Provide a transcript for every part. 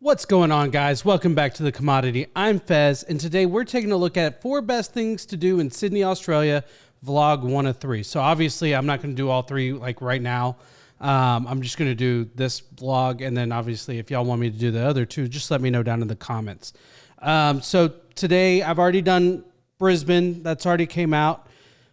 What's going on, guys? Welcome back to The Commodity. I'm Fez, and today we're taking a look at 4 best things to do in Sydney, Australia, vlog 1 of 3. So obviously I'm not going to do all 3 like right now. I'm just going to do this vlog, and then obviously if y'all want me to do the other 2, just let me know down in the comments. So today I've already done Brisbane. That's already came out.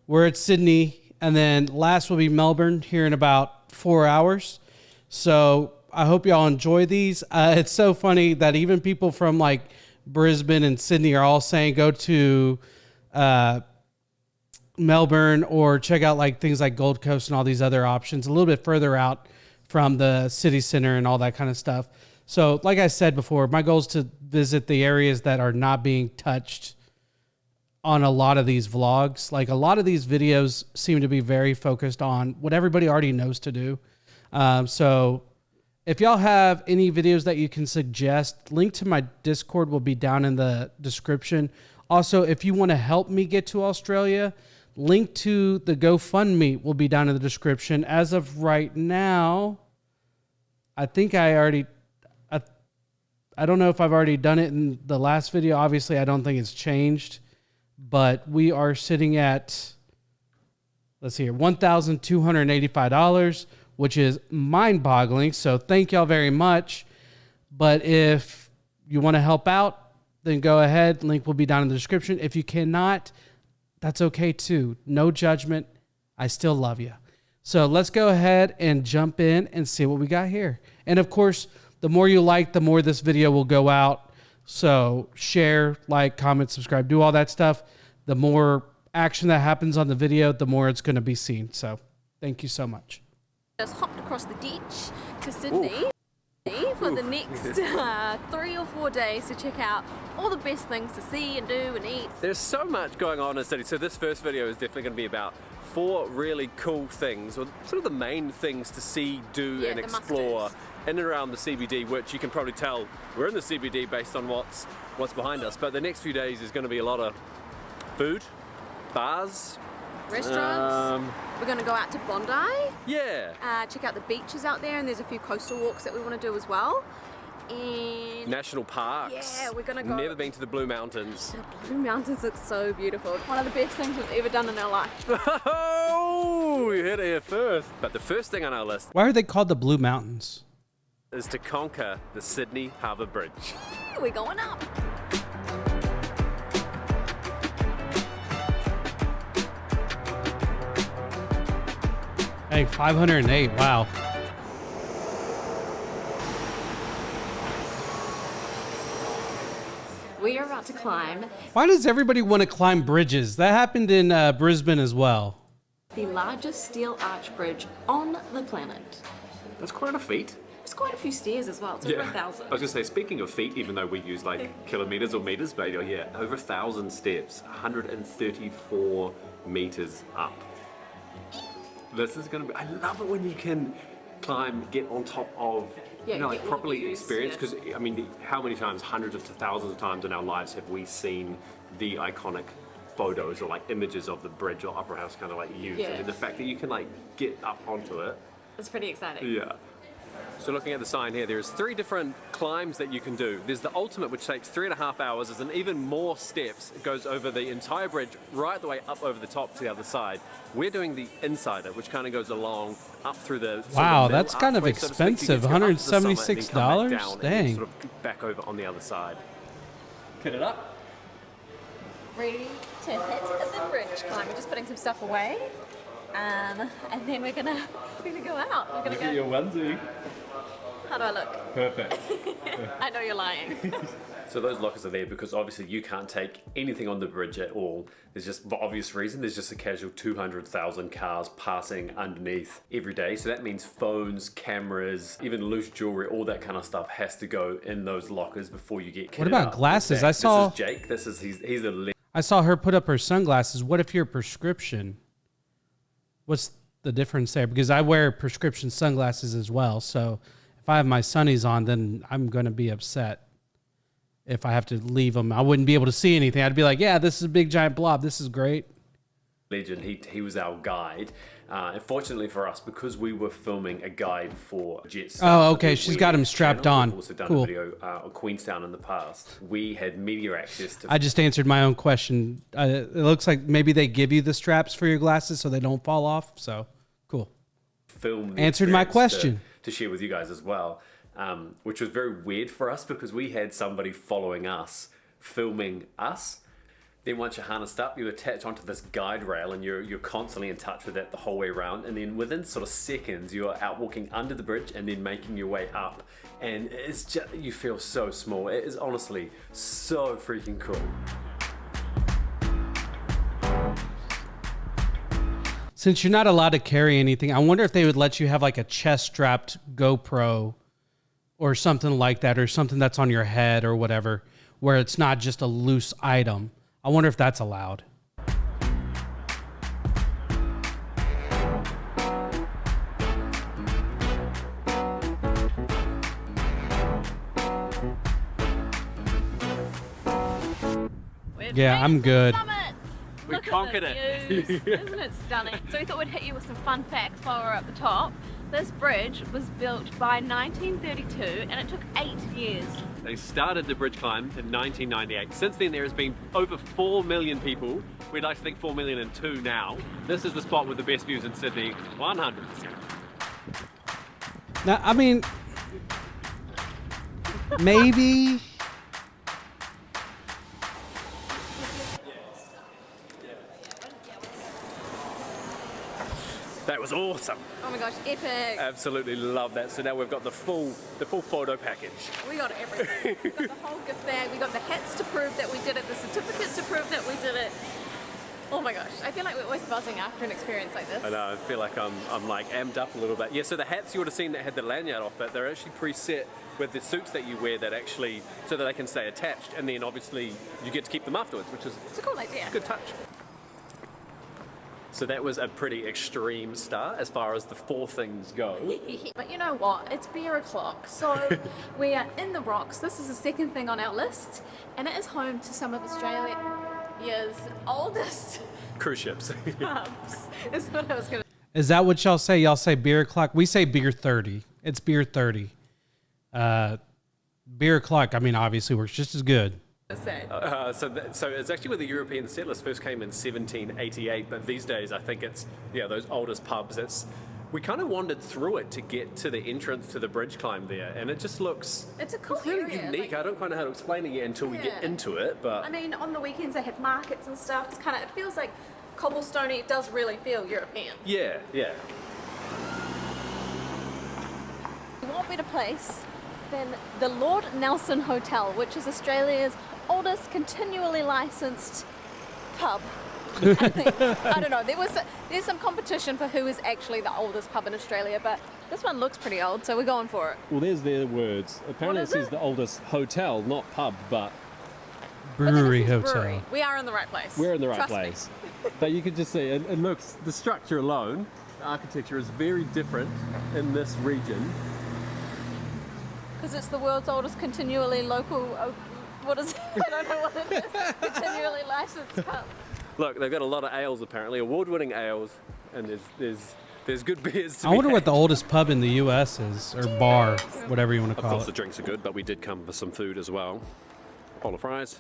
We're at Sydney, and then last will be Melbourne here in about 4 hours. So I hope y'all enjoy these. It's so funny that even people from like Brisbane and Sydney are all saying go to Melbourne or check out like things like Gold Coast and all these other options a little bit further out from the city center and all that kind of stuff. So like I said before, my goal is to visit the areas that are not being touched on a lot of these vlogs. Like a lot of these videos seem to be very focused on what everybody already knows to do. So if y'all have any videos that you can suggest, link to my Discord will be down in the description. Also, if you want to help me get to Australia, link to the GoFundMe will be down in the description. As of right now, I think I don't know if I've already done it in the last video. Obviously, I don't think it's changed, but we are sitting at, let's see here, $1,285, which is mind-boggling. So thank y'all very much. But if you want to help out, then go ahead. Link will be down in the description. If you cannot, that's okay too. No judgment. I still love you. So let's go ahead and jump in and see what we got here. And of course, the more you like, the more this video will go out. So share, like, comment, subscribe, do all that stuff. The more action that happens on the video, the more it's going to be seen. So thank you so much. Just hopped across the ditch to Sydney for the next 3 or 4 days to check out all the best things to see and do and eat. There's so much going on in Sydney, so this first video is definitely going to be about 4 really cool things, or sort of the main things to see, do and explore in and around the CBD, which you can probably tell we're in the CBD based on what's behind us. But the next few days is going to be a lot of food, bars, restaurants. We're going to go out to Bondi. Yeah. Check out the beaches out there, and there's a few coastal walks that we want to do as well. And national parks. Yeah, we're going to go. Never been to the Blue Mountains. The Blue Mountains look so beautiful. One of the best things we've ever done in our life. Oh, you heard it here first. But the first thing on our list, Why are they called the Blue Mountains? is to conquer the Sydney Harbour Bridge. We're going up. Hey, 508. Wow. We are about to climb Why does everybody want to climb bridges? That happened in Brisbane as well. the largest steel arch bridge on the planet. That's quite a feat. There's quite a few stairs as well. It's over 1,000. I was going to say, speaking of feet, even though we use like kilometers or meters, but yeah, over 1,000 steps, 134 meters up. This is going to be, I love it when you can climb, get on top of, Yeah, you know, like get properly views, experience, yeah. because I mean, how many times, hundreds of thousands of times in our lives have we seen the iconic photos or like images of the bridge or opera house kind of like used, Yeah. and then the fact that you can like get up onto it, It's pretty exciting. yeah. So looking at the sign here, there's 3 different climbs that you can do. There's the ultimate, which takes 3.5 hours. There's an even more steps. It goes over the entire bridge, right the way up over the top to the other side. We're doing the insider, which kind of goes along up through the Wow, sort of the that's kind of archway, so to speak. You expensive. get to go up to the summit and then come back $176? down and Dang. then sort of back over on the other side. Pin it up. Ready to hit the bridge climb. We're just putting some stuff away. And then we're gonna go out. We're gonna go. your onesie. How do I look? Perfect. I know you're lying. So those lockers are there because obviously you can't take anything on the bridge at all. There's just, for obvious reason, there's just a casual 200,000 cars passing underneath every day. So that means phones, cameras, even loose jewelry, all that kind of stuff has to go in those lockers before you get kitted What about up. glasses? In I fact, saw- This is Jake. This is, he's a legend. I saw her put up her sunglasses. What if you're prescription? What's the difference there? Because I wear prescription sunglasses as well. So if I have my sunnies on, then I'm going to be upset if I have to leave them. I wouldn't be able to see anything. I'd be like, yeah, this is a big giant blob. This is great. legend. He was our guide. And fortunately for us, because we were filming a guide for Jetstar. Oh, okay. She's got him strapped on. We've also done Cool. a video on Queenstown in the past. We had media access to. I just answered my own question. It looks like maybe they give you the straps for your glasses so they don't fall off. So cool. Film the Answered my experience question. to share with you guys as well, which was very weird for us because we had somebody following us, filming us. Then once you're harnessed up, you attach onto this guide rail and you're constantly in touch with that the whole way around. And then within sort of seconds, you're out walking under the bridge and then making your way up. And it's just, you feel so small. It is honestly so freaking cool. Since you're not allowed to carry anything, I wonder if they would let you have like a chest-strapped GoPro or something like that, or something that's on your head or whatever, where it's not just a loose item. I wonder if that's allowed. Yeah, I'm good. We conquered it. Isn't it stunning? So we thought we'd hit you with some fun facts while we're at the top. This bridge was built by 1932 and it took 8 years. They started the bridge climb in 1998. Since then, there has been over 4 million people. We'd like to think 4 million and 2 now. This is the spot with the best views in Sydney, 100%. Now, I mean, maybe. That was awesome. Oh my gosh, epic. Absolutely love that. So now we've got the full photo package. We got everything. We got the whole gift bag, we got the hats to prove that we did it, the certificates to prove that we did it. Oh my gosh, I feel like we're always buzzing after an experience like this. I know, I feel like I'm like amped up a little bit. Yeah, so the hats you would have seen that had the lanyard off it, they're actually preset with the suits that you wear that actually, so that they can stay attached, and then obviously you get to keep them afterwards, which is It's a cool idea. a good touch. So that was a pretty extreme start as far as the 4 things go. But you know what? It's beer o'clock, so we are in the rocks. This is the second thing on our list, and it is home to some of Australia's oldest Cruise ships. pubs. Is what I was gonna Is that what y'all say? Y'all say beer o'clock? We say beer 30. It's beer 30. Beer o'clock, I mean, obviously works just as good. say. So it's actually where the European settlers first came in 1788, but these days I think it's, yeah, those oldest pubs. We kind of wandered through it to get to the entrance to the bridge climb there, and it just looks It's a cool really area, unique. like- I don't quite know how to explain it yet until we get Yeah. into it, but I mean, on the weekends they have markets and stuff. It's kind of, it feels like cobblestoney. It does really feel European. yeah. What better place than the Lord Nelson Hotel, which is Australia's oldest continually licensed pub. I think. I don't know. There's some competition for who is actually the oldest pub in Australia, but this one looks pretty old, so we're going for it. Well, there's their words. Apparently What it is says it? the oldest hotel, not pub, but But then Brewery this is hotel. brewery. We are in the right place. we're in the right Trust me. place. But you can just see, it looks, the structure alone, the architecture is very different in this region. Because it's the world's oldest continually local. What is it? I don't know what it is. Continually licensed pub. Look, they've got a lot of ales apparently, award-winning ales, and there's good beers to I be wonder what had. the oldest pub in the U.S. is, or bar, whatever you want to Of call course, the it. drinks are good, but we did come with some food as well. Bowl of fries,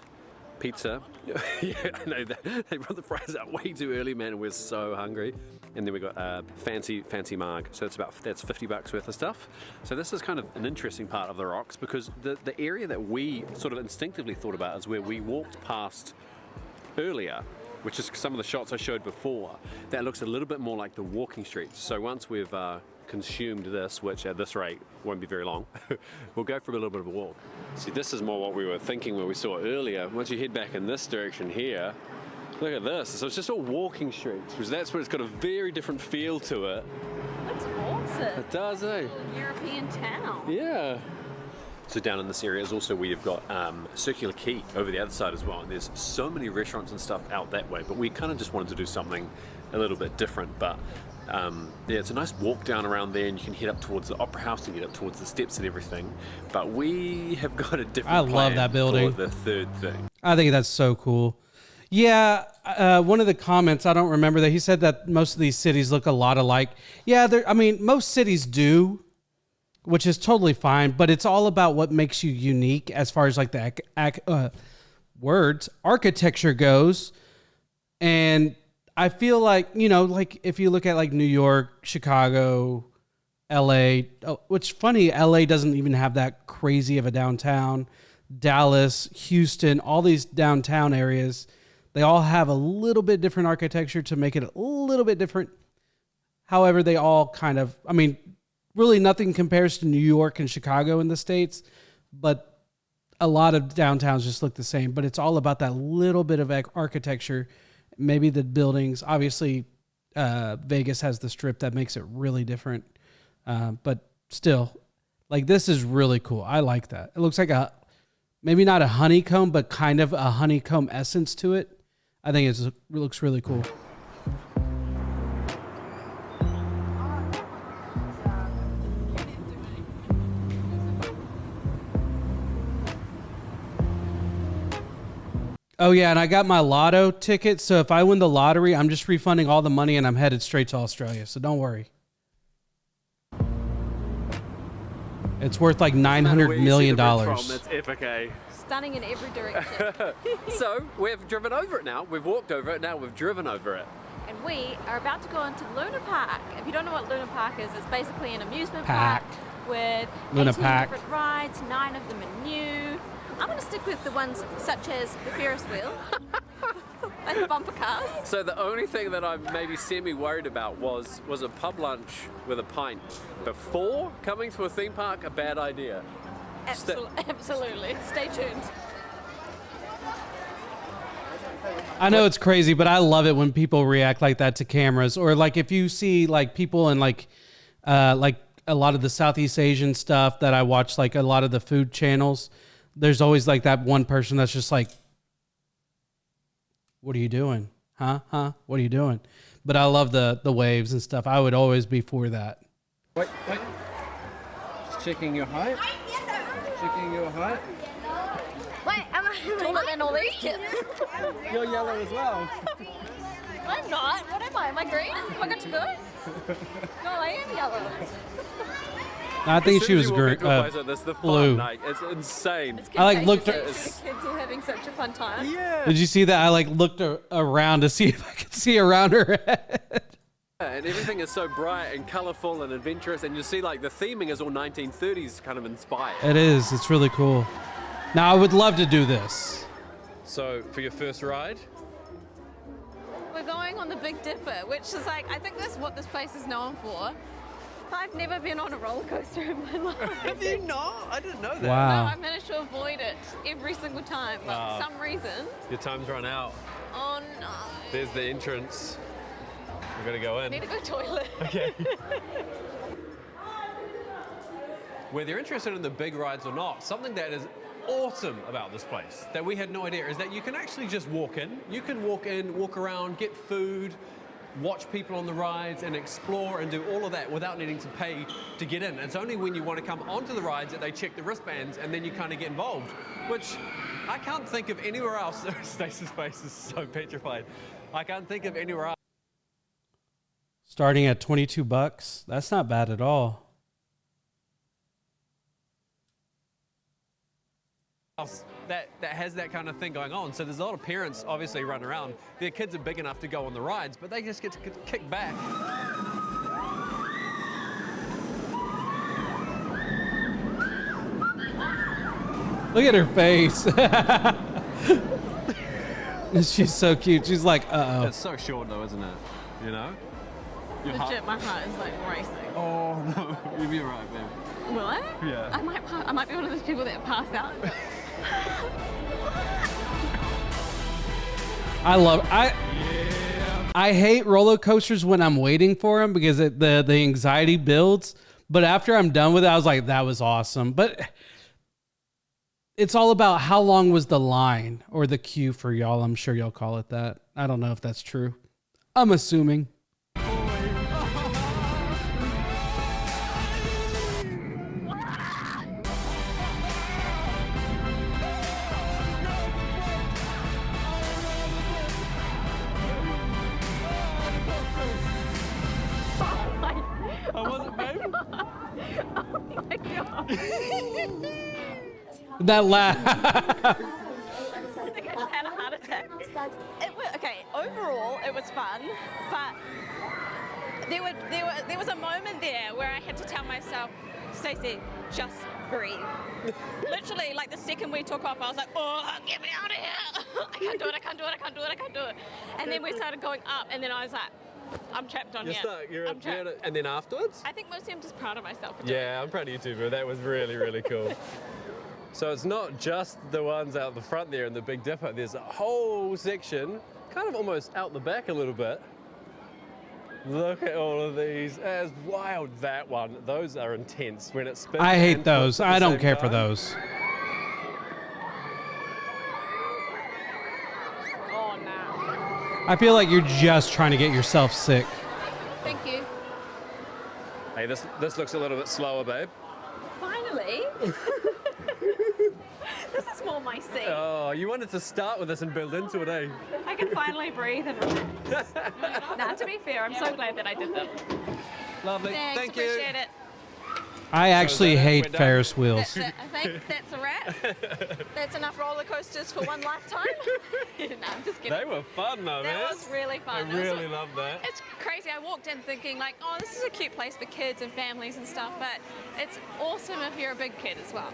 pizza. Yeah, I know that they brought the fries out way too early, man. We're so hungry. And then we got a fancy mug. So that's $50 worth of stuff. So this is kind of an interesting part of the rocks because the area that we sort of instinctively thought about is where we walked past earlier, which is some of the shots I showed before. That looks a little bit more like the walking streets. So once we've consumed this, which at this rate won't be very long, we'll go for a little bit of a walk. See, this is more what we were thinking when we saw it earlier. Once you head back in this direction here, look at this. So it's just all walking streets, because that's where it's got a very different feel to it. That's awesome. It does, eh? European town. Yeah. So down in this area is also where you've got Circular Quay over the other side as well. And there's so many restaurants and stuff out that way, but we kind of just wanted to do something a little bit different. But yeah, it's a nice walk down around there, and you can head up towards the Opera House and get up towards the steps and everything. But we have got a different I love plan that building. for the third thing. I think that's so cool. Yeah, one of the comments, I don't remember that, he said that most of these cities look a lot alike. Yeah, I mean, most cities do, which is totally fine, but it's all about what makes you unique as far as like the architecture goes. And I feel like, you know, like if you look at like New York, Chicago, LA, which funny, LA doesn't even have that crazy of a downtown. Dallas, Houston, all these downtown areas, they all have a little bit different architecture to make it a little bit different. However, they all kind of, I mean, really nothing compares to New York and Chicago in the States, but a lot of downtowns just look the same. But it's all about that little bit of architecture, maybe the buildings. Obviously, Vegas has the Strip that makes it really different. But still, like, this is really cool. I like that. It looks like maybe not a honeycomb, but kind of a honeycomb essence to it. I think it looks really cool. Oh, yeah, and I got my lotto ticket, so if I win the lottery, I'm just refunding all the money and I'm headed straight to Australia, so don't worry. It's worth like $900 million. That's epic, eh? Stunning in every direction. So, we've driven over it now. We've walked over it, now we've driven over it. And we are about to go into Luna Park. If you don't know what Luna Park is, it's basically an amusement park with 18 different rides, 9 of them are new. I'm going to stick with the ones such as the Ferris wheel and the bumper cars. So the only thing that I'm maybe semi-worried about was a pub lunch with a pint before coming to a theme park a bad idea? Absolutely. Stay tuned. I know it's crazy, but I love it when people react like that to cameras, or like if you see like people in like a lot of the Southeast Asian stuff that I watch, like a lot of the food channels, there's always like that one person that's just like, what are you doing? Huh? What are you doing? But I love the waves and stuff. I would always be for that. Wait. Just checking your height. Checking your height. Wait, am I taller than all these kids? You're yellow as well. I'm not. What am I? Am I green? Am I good to go? No, I am yellow. I think she was green. Blue. It's insane. It's I like looked. the kids are having such a fun time. Yeah. Did you see that? I like looked around to see if I could see around her head. And everything is so bright and colourful and adventurous, and you see like the theming is all 1930s kind of inspired. It is. It's really cool. Now I would love to do this. So for your first ride, We're going on the Big Dipper, which is like, I think that's what this place is known for. I've never been on a roller coaster in my life. have you not? I didn't know that. Wow. No, I've managed to avoid it every single time, but for some reason. Your time's run out. Oh no. There's the entrance. We're gonna go I in. need to go toilet. Okay. Whether you're interested in the big rides or not, something that is awesome about this place that we had no idea is that you can actually just walk in. You can walk in, walk around, get food, watch people on the rides and explore and do all of that without needing to pay to get in. It's only when you want to come onto the rides that they check the wristbands and then you kind of get involved, which I can't think of anywhere else. Stacey's face is so petrified. I can't think of anywhere else. Starting at $22. That's not bad at all. That has that kind of thing going on. So there's a lot of parents obviously running around. Their kids are big enough to go on the rides, but they just get to kick back. Look at her face. She's so cute. She's like, uh-oh. It's so short though, isn't it? You know? Legit, my heart is like racing. Oh no, you'll be alright, babe. Will I? Yeah. I might be one of those people that pass out. I hate roller coasters when I'm waiting for them because the anxiety builds. But after I'm done with it, I was like, that was awesome. But it's all about how long was the line or the queue for y'all. I'm sure y'all call it that. I don't know if that's true. I'm assuming. That laugh. I think I had a heart attack. Okay, overall it was fun, but there was a moment there where I had to tell myself, Stacey, just breathe. Literally, like the second we took off, I was like, oh, get me out of here. I can't do it, I can't do it, I can't do it, I can't do it. And then we started going up, and then I was like, I'm trapped on here. I'm trapped. And then afterwards? I think mostly I'm just proud of myself. For doing Yeah, I'm proud of you too, bro. That was really, really cool. So it's not just the ones out the front there in the Big Dipper. There's a whole section, kind of almost out the back a little bit. Look at all of these. That's wild, that one. Those are intense when it spins. I hate and those. flips at the I don't same care for time. those. Oh, no. I feel like you're just trying to get yourself sick. Thank you. Hey, this looks a little bit slower, babe. Finally. This is more my seat. Oh, you wanted to start with this and build into it, eh? I can finally breathe and relax. Nah, to be fair, I'm so glad that I did that. Lovely. Thanks, Thank you. appreciate it. I actually that it? hate We're done? Ferris wheels. I think that's a wrap. That's enough roller coasters for one lifetime. No, I'm just kidding. They were fun, though, man. That was really I fun. It was- really loved that. It's crazy. I walked in thinking like, oh, this is a cute place for kids and families and stuff, but it's awesome if you're a big kid as well.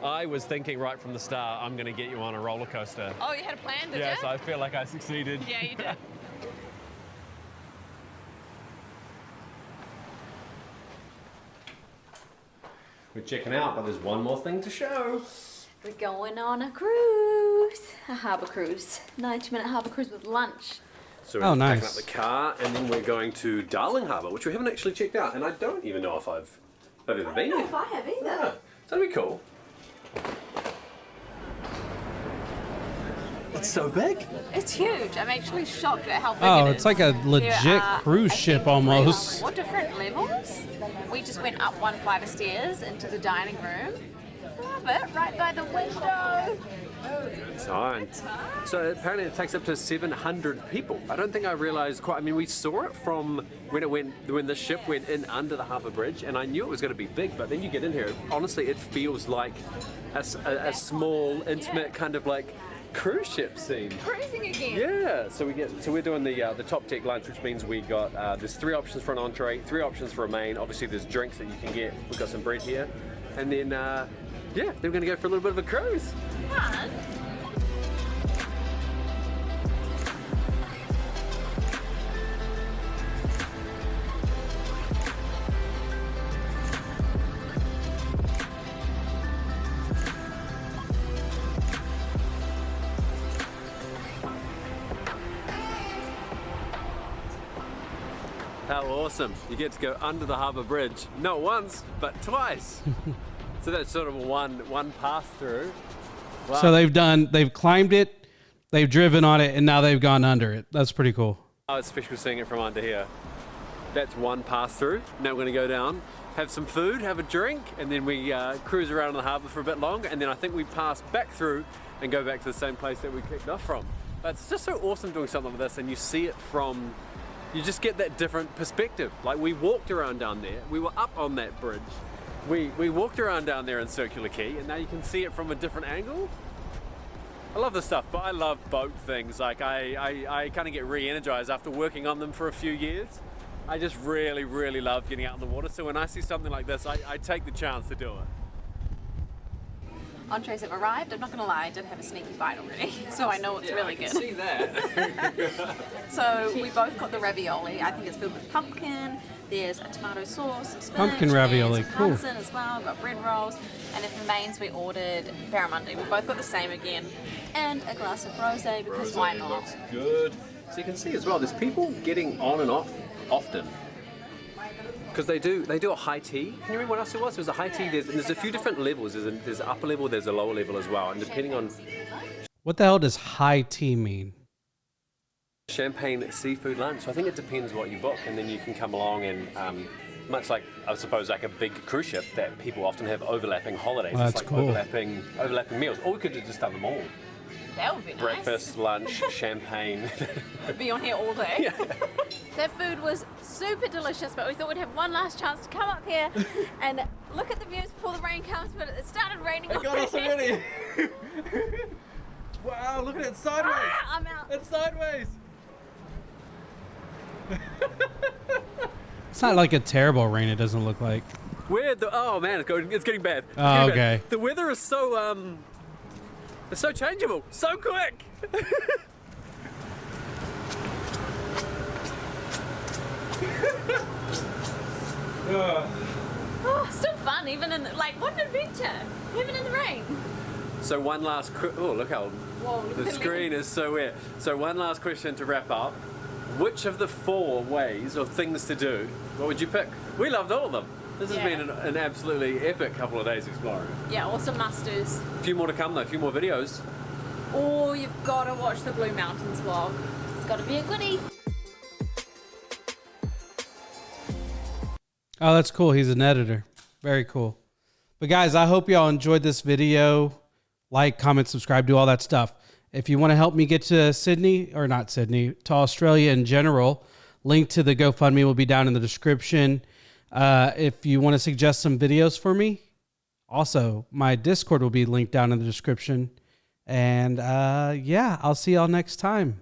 I was thinking right from the start, I'm going to get you on a roller coaster. Oh, you had a plan, did Yes, you? I feel like I succeeded. Yeah, you did. We're checking out, but there's one more thing to show. We're going on a cruise, a harbour cruise, 90-minute harbour cruise with lunch. So we're Oh, packing nice. up the car, and then we're going to Darling Harbour, which we haven't actually checked out, and I don't even know if I've ever been I don't know there. if I have either. Yeah, so that'd be cool. It's so big. It's huge. I'm actually shocked at how big Oh, it it's is. like a There legit are, cruise I ship think, almost. 4 different levels. We just went up one flight of stairs into the dining room. Love it, right by the window. Time. So apparently it takes up to 700 people. I don't think I realised quite. I mean, we saw it from when the ship went in under the harbour bridge, and I knew it was going to be big. But then you get in here, honestly, it feels like a small, intimate kind of like cruise ship scene. Cruising again. Yeah, so we're doing the top deck lunch, which means we got there's 3 options for an entree, 3 options for a main. Obviously, there's drinks that you can get. We've got some bread here, and then then we're gonna go for a little bit of a cruise. Fun. How awesome! You get to go under the harbour bridge, not once, but twice. So that's sort of one pass through. Wow. So they've climbed it, they've driven on it, and now they've gone under it. That's pretty cool. Oh, it's special seeing it from under here. That's one pass through. Now we're going to go down, have some food, have a drink, and then we cruise around the harbour for a bit longer, and then I think we pass back through and go back to the same place that we kicked off from. But it's just so awesome doing something like this, and you see it from, you just get that different perspective. Like we walked around down there, we were up on that bridge, we walked around down there in Circular Quay, and now you can see it from a different angle. I love this stuff, but I love boat things. Like I kind of get re-energized after working on them for a few years. I just really, really love getting out in the water. So when I see something like this, I take the chance to do it. Entrees have arrived. I'm not going to lie, I did have a sneaky bite already, so I know it's really good. See that? So we both got the ravioli. I think it's filled with pumpkin. There's a tomato sauce, some spinach, Pumpkin ravioli, and some cool. parmesan as well. We've got bread rolls, and then for mains we ordered barramundi. We both got the same again, and a glass of rosé because why not? Good. So you can see as well, there's people getting on and off often. Because they do a high tea. Can you remember what else it was? It was a high tea. There's a few different levels. There's an upper level, there's a lower level as well. And depending on What the hell does high tea mean? champagne seafood lunch. So I think it depends what you book, and then you can come along and much like I suppose like a big cruise ship that people often have overlapping holidays. Well, it's that's like cool. overlapping meals. Or we could have just done them all. That would be nice. Breakfast, lunch, champagne. I'd be on here all day. That food was super delicious, but we thought we'd have one last chance to come up here and look at the views before the rain comes, but it started raining It got us already. Wow, look at it sideways. Ah, I'm out. It's sideways. It's not like a terrible rain. It doesn't look like. Oh man, it's getting bad. It's Oh, getting okay. bad. The weather is so it's so changeable, so quick. Oh, still fun, even in what an adventure, even in the rain. So one last look how Whoa, look the at me. screen is so wet. So one last question to wrap up. Which of the 4 ways or things to do, what would you pick? We loved all of them. This has Yeah. been an absolutely epic couple of days exploring. Yeah, awesome must-dos. A few more to come though, a few more videos. Oh, you've got to watch the Blue Mountains vlog. It's got to be a goodie. Oh, that's cool. He's an editor. Very cool. But guys, I hope y'all enjoyed this video. Like, comment, subscribe, do all that stuff. If you want to help me get to Sydney, or not Sydney, to Australia in general, link to the GoFundMe will be down in the description. If you want to suggest some videos for me, also, my Discord will be linked down in the description. And yeah, I'll see y'all next time.